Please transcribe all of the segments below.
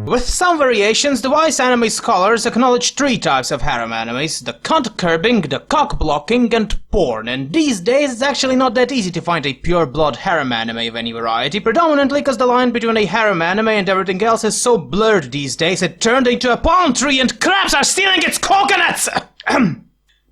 With some variations, the wise anime scholars acknowledge three types of harem animes: the cunt-curbing, the cock-blocking, and porn. And these days, it's actually not that easy to find a pure-blood harem anime of any variety, predominantly because the line between a harem anime and everything else is so blurred these days it turned into a palm tree and crabs are stealing its coconuts!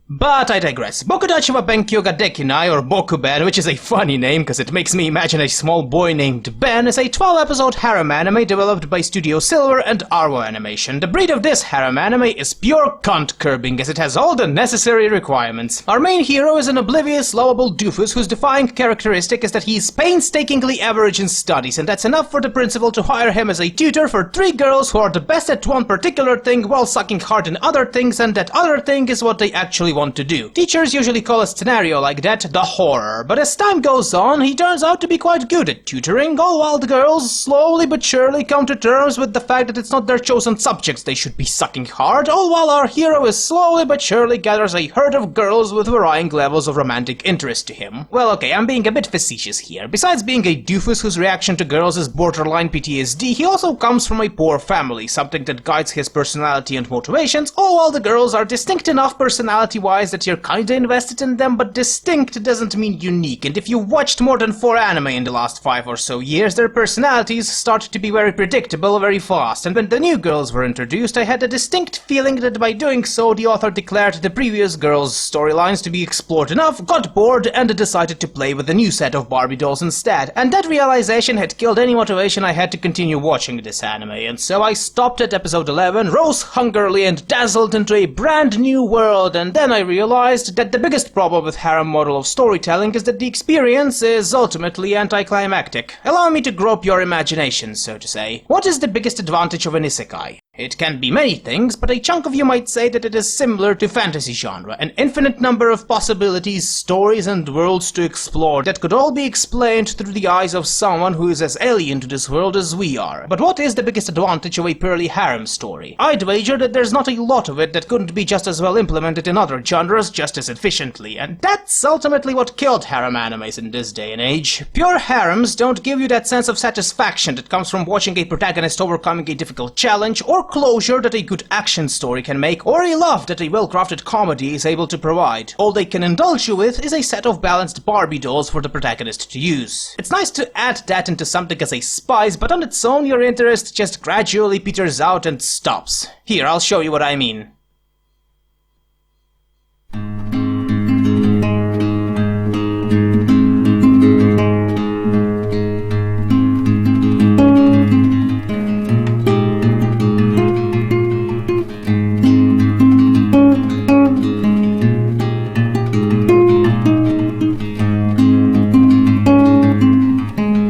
But I digress. Bokudachi wa Benkyou ga Dekinai, or Bokuben, which is a funny name because it makes me imagine a small boy named Ben, is a 12-episode harem anime developed by Studio Silver and Arvo Animation. The breed of this harem anime is pure cunt-curbing, as it has all the necessary requirements. Our main hero is an oblivious, lovable doofus whose defining characteristic is that he is painstakingly average in studies, and that's enough for the principal to hire him as a tutor for 3 girls who are the best at one particular thing while sucking hard in other things, and that other thing is what they actually want to do. Teachers usually call a scenario like that the horror, but as time goes on, he turns out to be quite good at tutoring, all while the girls slowly but surely come to terms with the fact that it's not their chosen subjects they should be sucking hard, all while our hero is slowly but surely gathers a herd of girls with varying levels of romantic interest to him. Well, okay, I'm being a bit facetious here. Besides being a doofus whose reaction to girls is borderline PTSD, he also comes from a poor family, something that guides his personality and motivations, all while the girls are distinct enough personality-wise that you're kinda invested in them, but distinct doesn't mean unique, and if you watched more than 4 anime in the last 5 or so years, their personalities start to be very predictable very fast, and when the new girls were introduced, I had a distinct feeling that by doing so, the author declared the previous girls' storylines to be explored enough, got bored, and decided to play with a new set of Barbie dolls instead, and that realization had killed any motivation I had to continue watching this anime, and so I stopped at episode 11, rose hungrily and dazzled into a brand new world, and then I realized that the biggest problem with harem model of storytelling is that the experience is ultimately anticlimactic. Allow me to grope your imagination, so to say. What is the biggest advantage of an isekai? It can be many things, but a chunk of you might say that it is similar to fantasy genre, an infinite number of possibilities, stories and worlds to explore that could all be explained through the eyes of someone who is as alien to this world as we are. But what is the biggest advantage of a purely harem story? I'd wager that there's not a lot of it that couldn't be just as well implemented in other genres just as efficiently, and that's ultimately what killed harem animes in this day and age. Pure harems don't give you that sense of satisfaction that comes from watching a protagonist overcoming a difficult challenge, or closure that a good action story can make, or a love that a well-crafted comedy is able to provide. All they can indulge you with is a set of balanced Barbie dolls for the protagonist to use. It's nice to add that into something as a spice, but on its own your interest just gradually peters out and stops. Here, I'll show you what I mean.